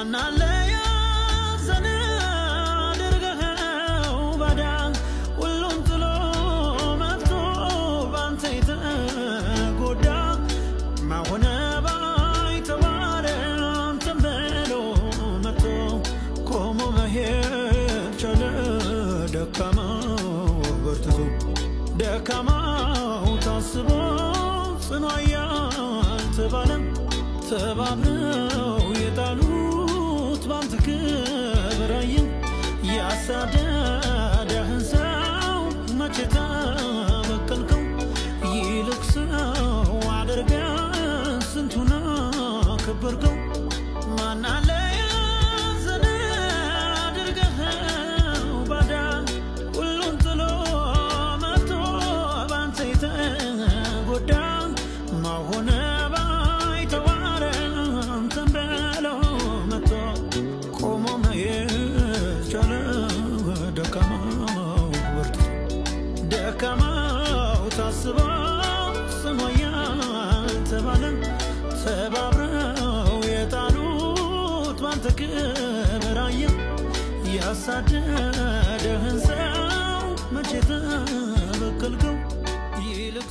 ማናለ ያዘነ አድርገኸው ባዳ ሁሉን ጥሎ መጥቶ ባንተ የተጎዳ ማሆነ ባይተዋረ አንተን ብሎ መጥቶ ቆሞ መሄድ ቻለ ደካማው በርትቶ ደካማው ታስቦ ጽኑ ያልተባለም ተባብረው የጣሉት ባንተ ክብር አየን ያሳደደህን ሰው መቼ ተበቀልከው ይልቅ ሰው አድርገህ ስንቱን አከበርከው ማናለ ያዘነ አድርገኸው ባዳ ሁሉን ጥሎ መጥቶ ባንተ የተጎዳ ማሆነ ደካማው ታስበው ጽኑ ያልተባለም ተባብረው የጣሉት ባንተ ክብር አየን ያሳደደህን ሰው መቼ ተበቀልከው ይልቅ